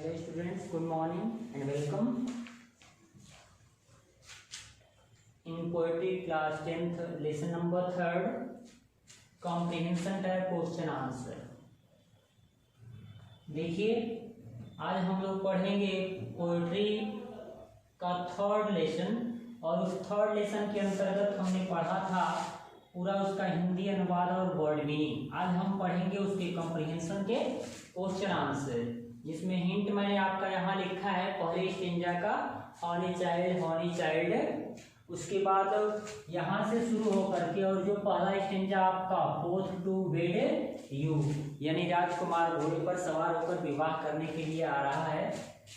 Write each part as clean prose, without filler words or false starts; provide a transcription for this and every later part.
Hello students, good morning and welcome in poetry class 10th lesson number 3rd comprehension type question answer। देखिए आज हम लोग पढ़ेंगे poetry का थर्ड लेसन और उस थर्ड लेसन के अंतर्गत हमने पढ़ा था पूरा उसका हिंदी अनुवाद और वर्ड मीनिंग। आज हम पढ़ेंगे उसके कॉम्प्रिहेंशन के क्वेश्चन आंसर, जिसमें हिंट मैंने आपका यहाँ लिखा है पहले स्टेंजा का हॉनी चाइल्ड, उसके बाद यहाँ से शुरू होकर के और जो पहला स्टेंजा आपका बोथ टू वेड यू, यानी राजकुमार घोड़े पर सवार होकर विवाह करने के लिए आ रहा है,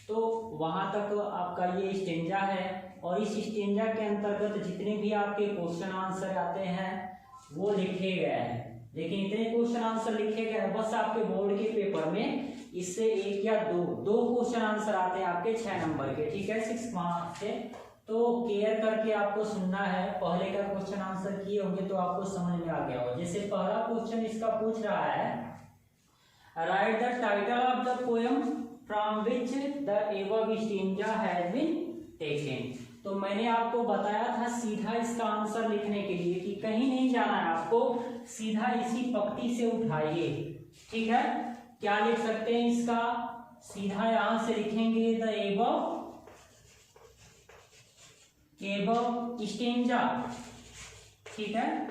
तो वहां तक आपका ये स्टेंजा है। और इस स्टेंजा के अंतर्गत जितने भी आपके क्वेश्चन आंसर आते हैं वो लिखे गए हैं, लेकिन इतने क्वेश्चन आंसर लिखे गए हैं बस आपके बोर्ड के पेपर में इससे एक या दो क्वेश्चन आंसर आते हैं आपके 6 नंबर के, ठीक है, 6 मार्क्स के। तो केयर करके आपको सुनना है, पहले का क्वेश्चन आंसर किए होंगे तो आपको समझ में आ गया हो। जैसे पहला क्वेश्चन इसका पूछ रहा है write the title of the poem from which the above stanza has been taken. तो मैंने आपको बताया था सीधा इसका आंसर लिखने के लिए कि कहीं नहीं जाना है आपको, सीधा इसी पंक्ति से उठाइए, ठीक है। क्या लिख सकते हैं इसका, सीधा यहां से लिखेंगे द एबव स्टेंजा, ठीक है,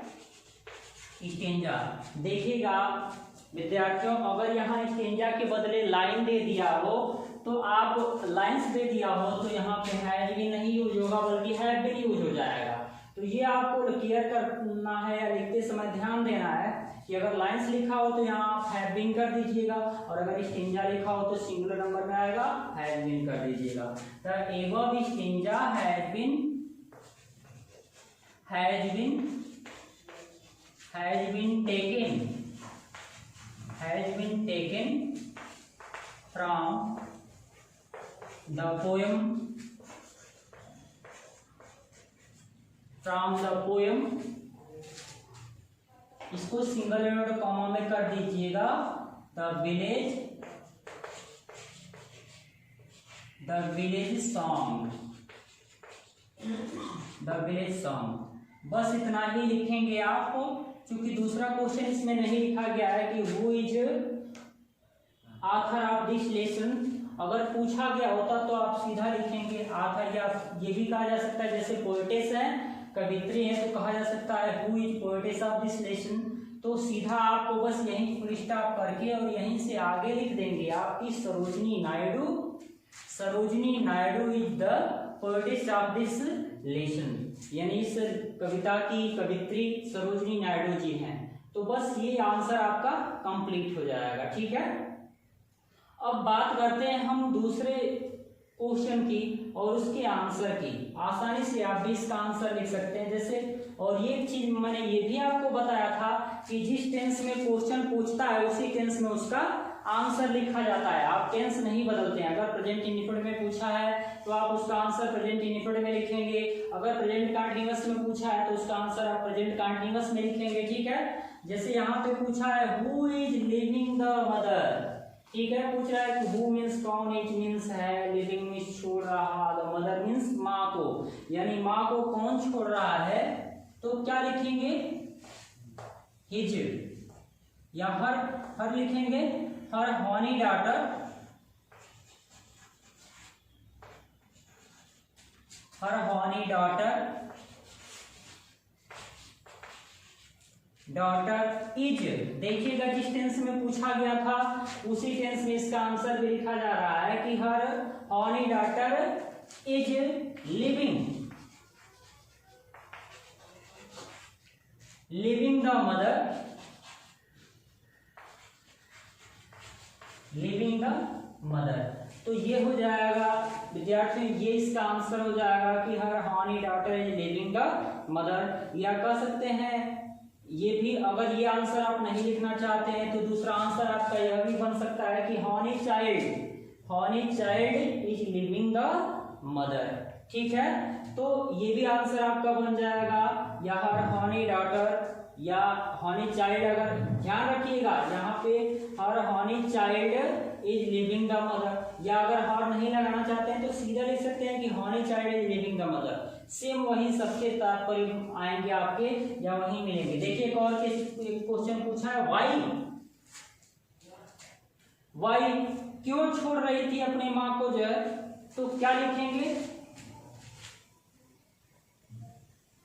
स्टेंजा। देखिएगा विद्यार्थियों, अगर यहाँ स्टेंजा के बदले लाइन दे दिया हो तो आप लाइंस दे दिया हो तो यहाँ पे हैज भी नहीं यूज होगा बल्कि हैव भी यूज हो जाएगा। तो ये आपको क्लियर करना है या लिखते समय ध्यान देना है कि अगर लाइंस लिखा हो तो यहाँ आप हैव बीन कर दीजिएगा, और अगर स्टेंजा लिखा हो तो सिंगुलर नंबर में आएगा हैज बीन कर दीजिएगा। The above stanza has been taken from the poem, इसको सिंगल यूनिट कॉमा में कर दीजिएगा द विलेज सॉन्ग। बस इतना ही लिखेंगे आप, क्योंकि दूसरा क्वेश्चन इसमें नहीं लिखा गया है कि who is author of this lesson. अगर पूछा गया होता तो आप सीधा लिखेंगे ऑथर, या ये भी कहा जा सकता है जैसे पोएटेस है, कवित्री है, तो कहा जा सकता है who is poetess of this lesson. तो सीधा आपको बस यहीं फुल स्टॉप करके और यहीं से आगे लिख देंगे आपकी Sarojini Naidu is the poetess of this lesson, यानी इस कविता की कवित्री सरोजनी नायडू जी हैं। तो बस ये आंसर आपका कंप्लीट हो जाएगा, ठीक है। अब बात करते हैं हम दूसरे क्वेश्चन की और उसके आंसर की। आसानी से आप भी इसका आंसर लिख सकते हैं जैसे, और ये चीज मैंने ये भी आपको बताया था कि जिस टेंस में क्वेश्चन पूछता है उसी टेंस में उसका आंसर लिखा जाता है, आप टेंस नहीं बदलते हैं। अगर प्रेजेंट इंडिफिनिट में पूछा है तो आप उसका आंसर प्रेजेंट इंडिफिनिट में लिखेंगे, अगर प्रेजेंट कंटीन्यूअस में पूछा है तो उसका आंसर आप प्रेजेंट कंटीन्यूअस में लिखेंगे, ठीक है। जैसे यहाँ पे पूछा है who is leaving the mother, ठीक है, पूछ रहा है कि हु मीन्स कौन, इट मीन्स है, लिविंग मीन्स छोड़ रहा, द मदर मीन्स माँ को, यानी माँ को कौन छोड़ रहा है, तो क्या लिखेंगे हिज, या हर लिखेंगे हर हॉनी डॉटर इज। देखिएगा जिस टेंस में पूछा गया था उसी टेंस में इसका आंसर भी लिखा जा रहा है कि her only daughter is leaving the mother. तो ये हो जाएगा विद्यार्थियों, ये इसका आंसर हो जाएगा कि her only daughter is leaving the mother. या कह सकते हैं ये भी, अगर ये आंसर आप नहीं लिखना चाहते हैं तो दूसरा आंसर आपका यह भी बन सकता है कि horny child is leaving the mother, ठीक है। तो ये भी आंसर आपका बन जाएगा, या हर हॉनी डॉटर या हॉनी चाइल्ड, अगर ध्यान रखिएगा यहाँ पे her only child is leaving the mother, या अगर हर नहीं लगाना चाहते हैं तो सीधा लिख सकते हैं कि horny child is leaving the mother. Same वही सबके तात्पर्य आएंगे आपके या वही मिलेंगे। देखिए एक और क्वेश्चन पूछा है, वाई क्यों छोड़ रही थी अपनी माँ को जो है, तो क्या लिखेंगे,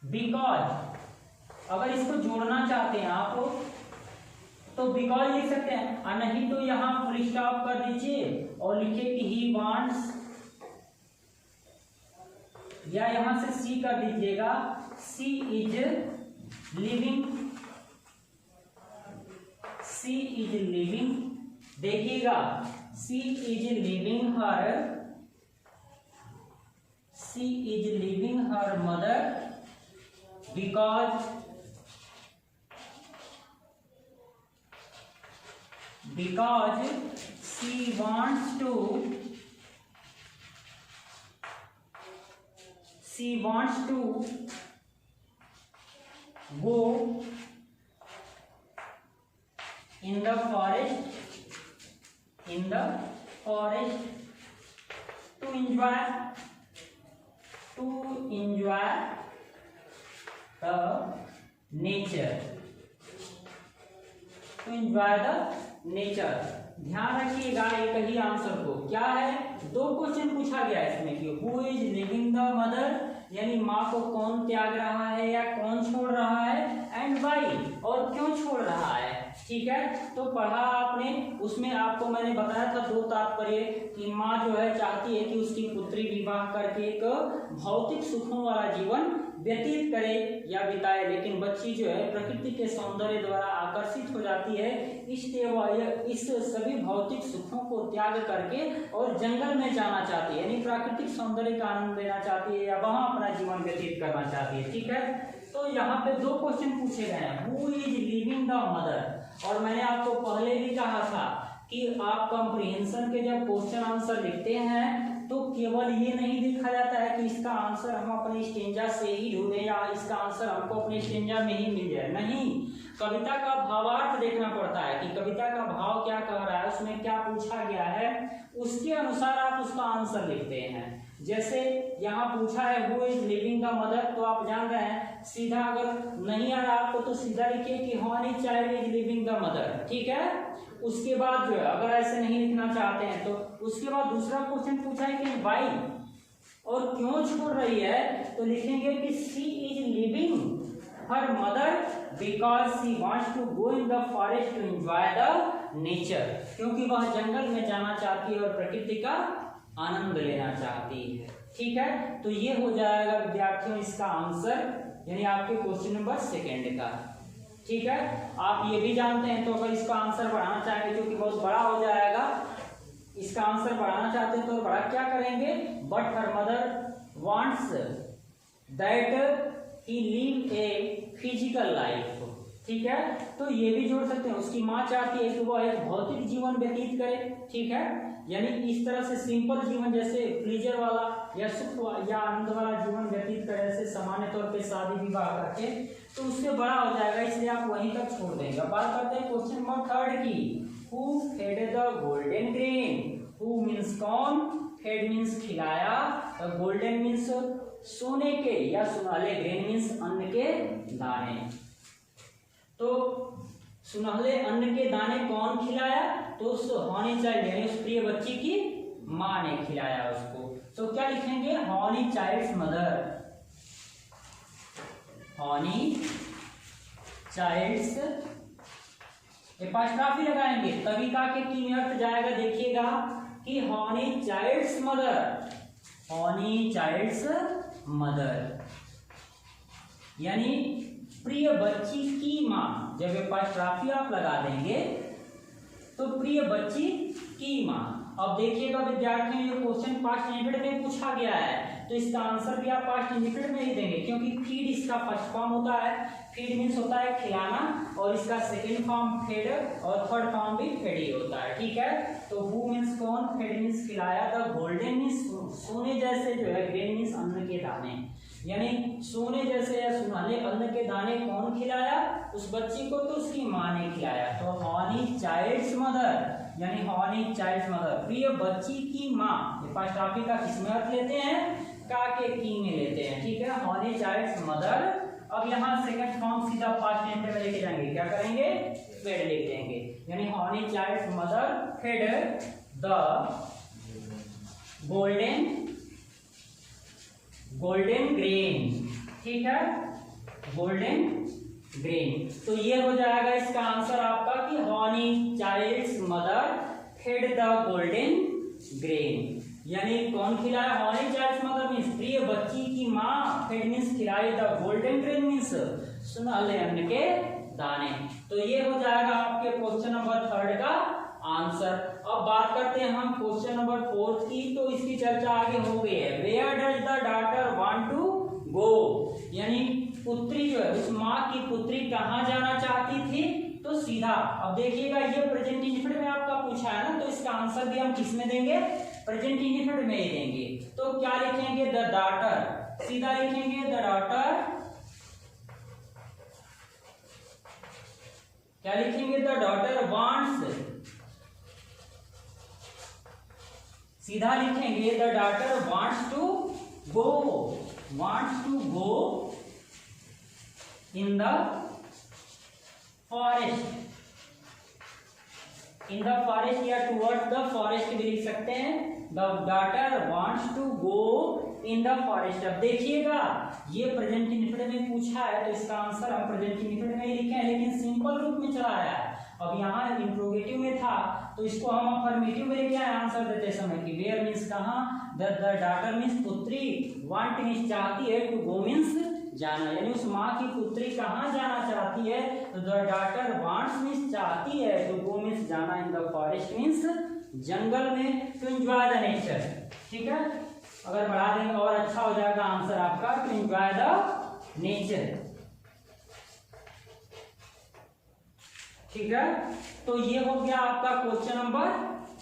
बिकॉज। अगर इसको जोड़ना चाहते हैं आप तो बिकॉज लिख सकते हैं, और नहीं तो यहां फुल स्टॉप कर दीजिए और लिखिए कि ही वांट्स, या यहां से सी कर दीजिएगा, she is leaving, she is leaving, देखिएगा she is living her, she is living her mother because she wants to go in the forest to enjoy the nature, to enjoy the nature। ध्यान रखिएगा एक ही answer को, क्या है, दो question पूछा गया है इसमें कि who is leaving the mother, यानी माँ को कौन त्याग रहा है या कौन छोड़ रहा है, एंड वाई, और क्यों छोड़ रहा है। ठीक है, तो पढ़ा आपने, उसमें आपको मैंने बताया था दो तात्पर्य कि माँ जो है चाहती है कि उसकी पुत्री विवाह करके एक भौतिक सुखों वाला जीवन व्यतीत करे या बिताए, लेकिन बच्ची जो है प्रकृति के सौंदर्य द्वारा आकर्षित हो जाती है, इसलिए वह इस सभी भौतिक सुखों को त्याग करके और जंगल में जाना चाहती है, यानी प्राकृतिक सौंदर्य का आनंद लेना चाहती है या वहां अपना जीवन व्यतीत करना चाहती है। ठीक है, तो यहाँ पे दो क्वेश्चन पूछे गए हैं, who is leaving the mother, और मैंने आपको पहले भी कहा था कि आप कॉम्प्रिहेंशन के जब क्वेश्चन आंसर लिखते हैं तो केवल ये नहीं देखा जाता है कि इसका आंसर हम अपने स्टेंजा से ही ढूंढें या इसका आंसर हमको अपने स्टेंजा में ही मिल जाए, नहीं, कविता का भावार्थ देखना पड़ता है कि कविता का भाव क्या कह रहा है, उसमें क्या पूछा गया है, उसके अनुसार आप उसका आंसर लिखते हैं। जैसे यहाँ पूछा है who is leaving the mother, तो आप जान रहे हैं सीधा, अगर नहीं आ रहा आपको तो सीधा लिखिए कि horny child is leaving the mother. ठीक है, उसके बाद जो है अगर ऐसे नहीं लिखना चाहते हैं तो उसके बाद दूसरा क्वेश्चन पूछा है कि वाई, और क्यों छोड़ रही है, तो लिखेंगे कि she is living her mother because she wants to go in the forest to enjoy the nature, क्योंकि वह जंगल में जाना चाहती है और प्रकृति का आनंद लेना चाहती है। ठीक है, तो ये हो जाएगा विद्यार्थियों इसका आंसर, यानी आपके क्वेश्चन नंबर सेकेंड का। ठीक है, आप ये भी जानते हैं, तो अगर इसका आंसर बढ़ाना चाहेंगे क्योंकि बहुत बड़ा हो जाएगा, इसका आंसर बढ़ाना चाहते हैं तो बड़ा क्या करेंगे, but her mother wants that he live a physical life. ठीक है, तो ये भी जोड़ सकते हैं, उसकी माँ चाहती है कि वह एक भौतिक जीवन व्यतीत करे। ठीक है, यानी इस तरह से सिंपल जीवन जैसे प्लीजर वाला या सुख या आनंद वाला जीवन व्यतीत करे, जैसे सामान्य तौर पे शादी विवाह करके, तो उससे बड़ा हो जाएगा, इसलिए आप वहीं तक छोड़ देंगे। बात करते हैं क्वेश्चन नंबर थर्ड की, who fed the golden grain, who means कौन, फेड मीन्स खिलाया, गोल्डन मीन्स सोने के या सुनहले, ग्रेन मीन्स अन्न के दाने। तो सुनहले अन्न के दाने कौन खिलाया, तो उस हॉनी चाइल्ड यानी उस प्रिय बच्ची की माँ ने खिलाया उसको। तो क्या लिखेंगे, honey child's mother, honey child's, apostrophe लगाएंगे तभी का के तीन अर्थ जाएगा। देखिएगा कि honey child's mother, honey child's mother यानी प्रिय बच्ची की माँ। जब एपॉस्ट्रॉफी आप लगा देंगे तो प्रिय बच्ची की माँ। अब देखिएगा विद्यार्थियों, ये क्वेश्चन पास्ट इंडिपेंडेंट में पूछा गया है, तो इसका आंसर भी आप पास्ट इंडिपेंडेंट में ही देंगे, क्योंकि फीड इसका फर्स्ट फॉर्म होता है, फीड मीन्स होता है खिलाना, और इसका सेकंड फॉर्म फेड और थर्ड फॉर्म भी फेड ही होता है। ठीक है, तो हु मीन्स कौन, फेड मीन्स खिलाया, द गोल्डन मीन्स सोने जैसे जो है, ग्रेन मीन्स अन्न के दाने। यानी सोने जैसे या सुनहरे अन्न के दाने कौन खिलाया? उस बच्ची को तो उसकी माँ ने खिलाया। तो हॉनी चाइल्ड्स मदर, यानी हॉनी चाइल्ड्स मदर, प्रिय बच्ची की माँ। ये फर्स्ट टॉपिक का किसमें अर्थ लेते हैं? का के की में लेते हैं, ठीक है। Honey child's mother. अब यहाँ सेकंड फॉर्म सीधा पास्ट टेंस में लेके जाएंगे, क्या करेंगे? फेड लिख देंगे, यानी honey child's mother fed the golden grain, ठीक है, गोल्डन ग्रेन। तो ये हो जाएगा इसका आंसर आपका कि honey child's mother fed the golden grain, यानी कौन खिलाया? हॉनी चाइल्ड्स मदर मीन्स प्रिय बच्ची की माँ, फेड मीन्स खिलाई, द गोल्डन ग्रेन मीन्स सुनहरे अन्न के दाने। तो ये हो जाएगा आपके क्वेश्चन नंबर 3 का आंसर। अब बात करते हैं हम क्वेश्चन नंबर 4 की, तो इसकी चर्चा आगे हो गई है। Where does the daughter want to go, यानी पुत्री जो है उस माँ की पुत्री कहाँ जाना चाहती थी? तो सीधा, अब देखिएगा ये प्रेजेंट इंडेफिनिट में आपका पूछा है ना, तो इसका आंसर भी हम किस में देंगे? प्रेजेंट इंडेफिनिट में ही देंगे। तो क्या लिखेंगे? द डॉटर, सीधा लिखेंगे द डॉटर, क्या लिखेंगे? द डॉटर वांट्स, सीधा लिखेंगे the daughter wants to go, wants to go in the forest, in the forest या टुवर्ड्स द फॉरेस्ट भी लिख सकते हैं। The daughter wants to go in the forest. अब देखिएगा ये प्रेजेंट इंडेफिनिट में पूछा है, तो इसका आंसर हम प्रेजेंट इंडेफिनिट में ही लिखे हैं, लेकिन सिंपल रूप में चलाया है। अब यहाँ इंट्रोगेटिव में था, तो इसको हम अफर्मेटिव में लेके आए आंसर देते समय कि वेयर मीन्स कहाँ, द डॉटर मीन्स पुत्री, वांट मीन्स चाहती है, टू गो मीन्स जाना, यानी उस माँ की पुत्री कहाँ जाना चाहती है? तो द डॉटर वांट्स मीन्स चाहती है, टू गो मीन्स जाना, इन द फॉरेस्ट मीन्स जंगल में, टू एंजॉय द नेचर, ठीक है। अगर बढ़ा देंगे और अच्छा हो जाएगा आंसर आपका, टू एंजॉय द नेचर, ठीक है। तो ये हो गया आपका question number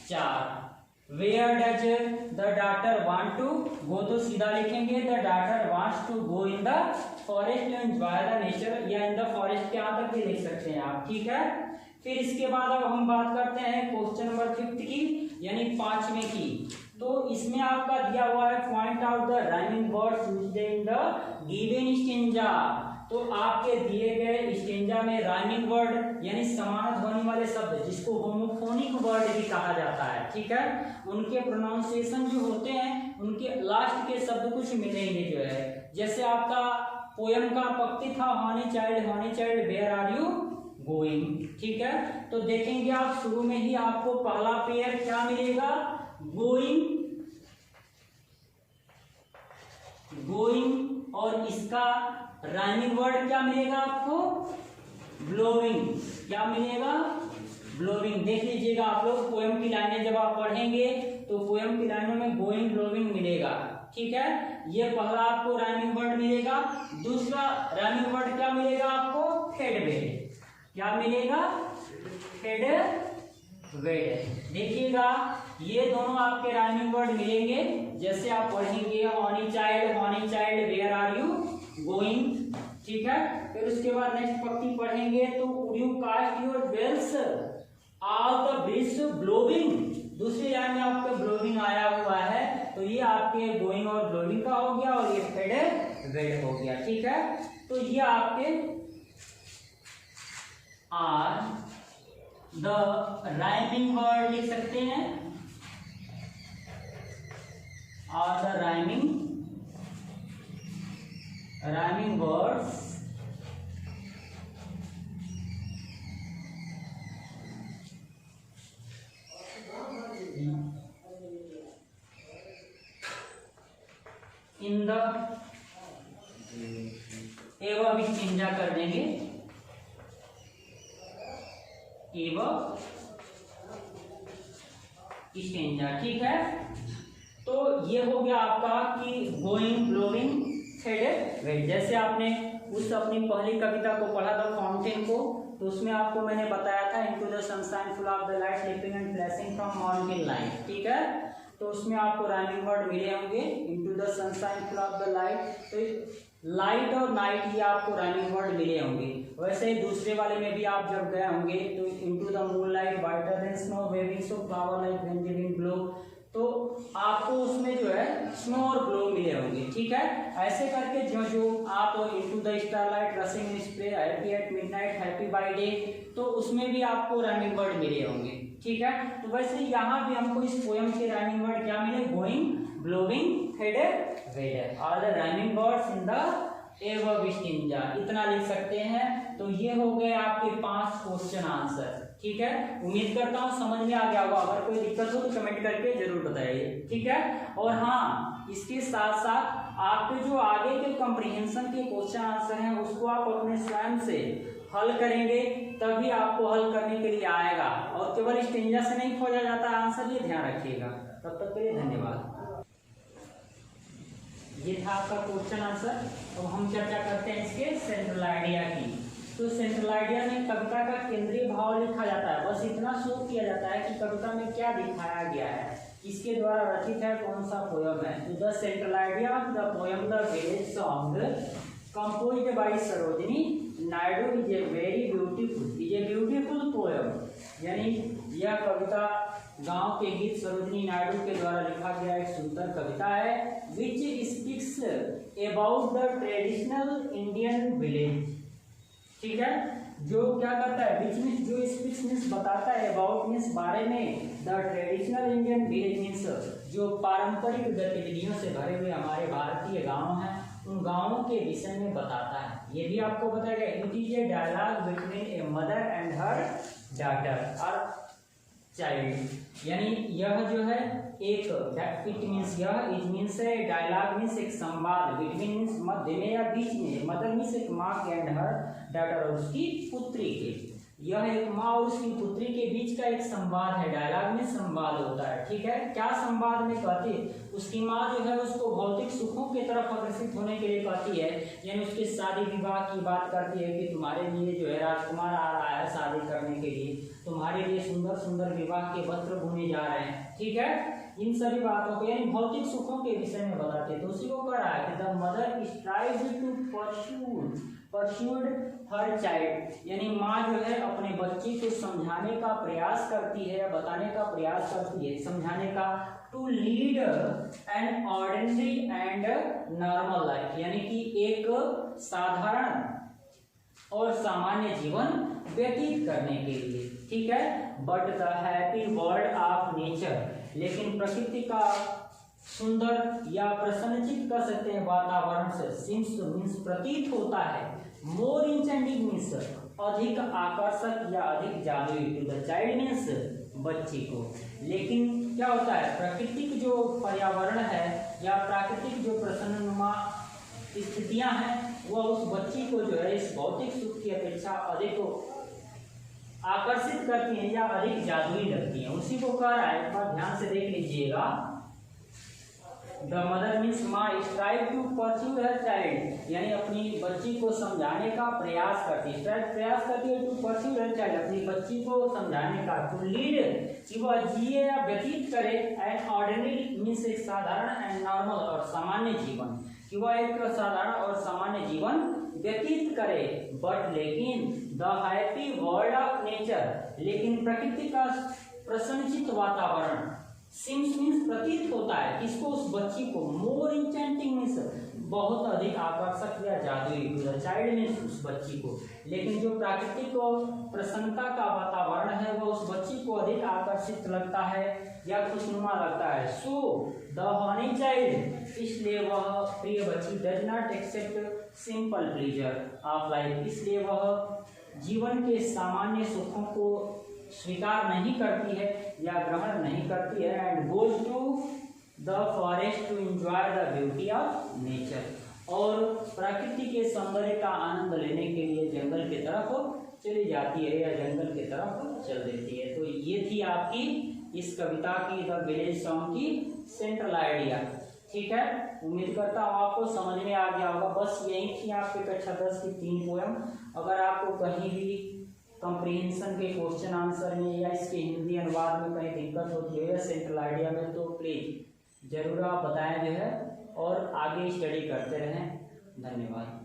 4। Where does the daughter want to go, तो सीधा लिखेंगे the daughter wants to go in the forest to enjoy the nature, या इन द फॉरेस्ट के यहाँ तक भी लिख सकते हैं आप, ठीक है। फिर इसके बाद अब हम बात करते हैं क्वेश्चन नंबर 5 की, यानी 5वें की। तो इसमें आपका दिया हुआ है point out the rhyming words used in the given stanza. तो आपके दिए गए स्टेंजा में राइमिंग वर्ड यानी समान ध्वनि वाले शब्द, जिसको होमोफोनिक वर्ड भी कहा जाता है, ठीक है, उनके प्रोनाउंसिएशन जो होते हैं, उनके लास्ट के शब्द कुछ मिलेंगे जो है। जैसे आपका पोयम का पंक्ति था, honey child where are you going, ठीक है। तो देखेंगे आप शुरू में ही आपको पहला पेयर क्या मिलेगा? गोइंग, और इसका राइमिंग वर्ड क्या मिलेगा आपको? ब्लोइंग। क्या मिलेगा? ब्लोइंग। देख लीजिएगा आप लोग पोएम की लाइनें जब आप पढ़ेंगे तो पोएम की लाइनों में गोइंग ब्लोइंग मिलेगा, ठीक है। ये पहला आपको राइमिंग वर्ड मिलेगा। दूसरा राइमिंग वर्ड क्या मिलेगा आपको? फेड वेड। क्या मिलेगा? फेड वेड। देखिएगा ये दोनों आपके राइमिंग वर्ड मिलेंगे। जैसे आप पढ़ेंगे honey child where are you going, ठीक है। फिर उसके बाद नेक्स्ट पंक्ति पढ़ेंगे तो would you cast your bells all the bridge blowing. दूसरी लाइन में आपका ब्लोइंग आया हुआ है, तो ये आपके गोइंग और ब्लोइंग का हो गया, और ये फेड वेड हो गया, ठीक है। तो ये आपके आर द राइमिंग वर्ड लिख सकते हैं, are the rhyming words in the, एवं स्टेंजा कर देंगे, एवं स्टेंजा, ठीक है। तो ये हो गया आपका कि गोइंग ब्लोइंग फेड वेड। जैसे आपने उस अपनी पहली कविता को पढ़ा था फाउंटेन को, तो उसमें आपको मैंने बताया था into the sunshine full of the light sleeping and flashing from mountain line, ठीक है। तो उसमें आपको राइमिंग वर्ड मिले होंगे। Into the sunshine full of the light, तो लाइट और नाइट ये आपको राइमिंग वर्ड मिले होंगे। वैसे ही दूसरे वाले में भी आप जब गए होंगे तो into the moonlight, whiter than snow, waving so flower like when the wind blow, तो आपको उसमें जो है स्नो और ग्लो मिले होंगे। ठीक है, ऐसे करके जो जो आप into the starlight, रसिंग in spray, happy at midnight, happy by day, तो उसमें भी आपको राइमिंग वर्ड मिले होंगे। ठीक है, तो वैसे यहाँ भी हमको इस पोयम के राइमिंग वर्ड क्या मिले, गोइंग, ब्लोइंग, हेडेड, वेडेड और the rhyming words in the above stanza, इतना लिख सकते हैं। तो ये हो गए आपके 5 क्वेश्चन आंसर। ठीक है, उम्मीद करता हूँ समझ में आ गया होगा। अगर कोई दिक्कत हो तो कमेंट करके जरूर बताइए। ठीक है, और हाँ, इसके साथ साथ आपके जो आगे के कॉम्प्रिहेंशन के क्वेश्चन आंसर हैं उसको आप अपने स्वयं से हल करेंगे, तभी आपको हल करने के लिए आएगा, और केवल स्टिंजा से नहीं खोजा जाता आंसर, ये ध्यान रखिएगा। तब तक के लिए धन्यवाद। ये था आपका क्वेश्चन आंसर। तो हम चर्चा करते हैं इसके सेंट्रल आइडिया की। तो सेंट्रल आइडिया में कविता का केंद्रीय भाव लिखा जाता है। बस इतना शो किया जाता है कि कविता में क्या दिखाया गया है, किसके द्वारा रचित है, कौन सा पोयम है। तो the central idea of the poem the village song composed bye Sarojini Naidu is a beautiful poem, यानी यह कविता गांव के गीत सरोजिनी नायडू के द्वारा लिखा गया एक सुंदर कविता है, which speaks about the traditional Indian village. ठीक है, जो क्या करता है, विच मीन्स जो स्पीक्स मीन्स बताता है, अबाउट मीन्स बारे में, the traditional Indian village means जो पारंपरिक गतिविधियों से भरे हुए हमारे भारतीय गांव हैं, उन गांवों के विषय में बताता है। ये भी आपको बताया गया, it is a dialogue between a mother and her daughter और चाइल्ड, यानी यह जो है एक, इट मीन्स यह, इट मीन्स है, डायलॉग मीन्स एक संवाद, बिटवीन मीन्स मध्य में या बीच में, मदर मीन्स एक माँ के एंड हर डॉटर और उसकी पुत्री के, यह एक माँ और उसकी पुत्री के बीच का एक संवाद है। डायलॉग में संवाद होता है। ठीक है, क्या संवाद में कहती है, उसकी माँ जो है उसको भौतिक सुखों की तरफ आकर्षित होने के लिए कहती है, यानी उसके शादी विवाह की बात करती है कि तुम्हारे लिए जो है राजकुमार आ रहा है शादी करने के लिए, तुम्हारे लिए सुंदर सुंदर विवाह के वस्त्र बुने जा रहे हैं। ठीक है, इन सभी बातों को यानी भौतिक सुखों के विषय में बताते हैं। तो उसी को कह रहा है कि the mother strives to persuade her child, यानी माँ जो है अपने बच्चे को समझाने का प्रयास करती है या बताने का प्रयास करती है, समझाने का, to lead an ordinary and normal life, यानी कि एक साधारण और सामान्य जीवन व्यतीत करने के लिए। ठीक है, but the happy world of nature, लेकिन प्रकृति का सुंदर या प्रसन्नचित कर सकते हैं वातावरण से, सीम्स मीन्स प्रतीत होता है, मोर इंटेंडिंग मीन्स अधिक आकर्षक या अधिक जादुई, टू द चाइल्ड मीन्स बच्चे को। लेकिन क्या होता है, प्राकृतिक जो पर्यावरण है या प्राकृतिक जो प्रसन्ननुमा स्थितियां हैं वह उस बच्ची को जो है इस भौतिक सुख की अपेक्षा अधिक आकर्षित करती हैं या अधिक जादुई लगती हैं। उसी को कह रहा है, एक बार ध्यान से देख लीजिएगा, द मदर मीन्स माँ strive to pursue her child, यानी अपनी बच्ची को समझाने का प्रयास करती है, प्रयास करती है, टू परस्यू हर चाइल्ड, अपनी बच्ची को समझाने का, टू लीड कि वह जिए या व्यतीत करे, एंड ऑर्डिनरी मीन्स एक साधारण, एंड नॉर्मल और सामान्य जीवन, कि वह एक साधारण और सामान्य जीवन व्यतीत करे, बट लेकिन the happy world of nature, लेकिन प्रकृति का प्रसन्नचित वातावरण, सीम्स मीन्स प्रतीत होता है, किसको, उस बच्ची को, मोर इंटेंटिंग मीन्स बहुत अधिक आकर्षक या जादुई, टू द चाइल्ड मीन्स उस बच्ची को, लेकिन जो प्राकृतिक प्रसन्नता का वातावरण है वह उस बच्ची को अधिक आकर्षित लगता है या खुशनुमा लगता है। सो द हनी चाइल्ड, इसलिए वह प्रिय बच्ची, does not accept simple pleasure of life, इसलिए वह जीवन के सामान्य सुखों को स्वीकार नहीं करती है या ग्रहण नहीं करती है, and goes to the forest to enjoy the beauty of nature, और प्रकृति के सौंदर्य का आनंद लेने के लिए जंगल की तरफ चली जाती है या जंगल की तरफ चल देती है। तो ये थी आपकी इस कविता की, द विलेज सॉन्ग की सेंट्रल आइडिया। ठीक है, उम्मीद करता हूँ आपको समझ में आ गया होगा। बस यही थी आपके कक्षा 10 की 3 पोयम। अगर आपको कहीं भी कंप्रीहेंशन के क्वेश्चन आंसर में या इसके हिंदी अनुवाद में कहीं दिक्कत होती है या सेंट्रल आइडिया में, तो प्लीज़ ज़रूर आप बताएं जो है, और आगे स्टडी करते रहें। धन्यवाद।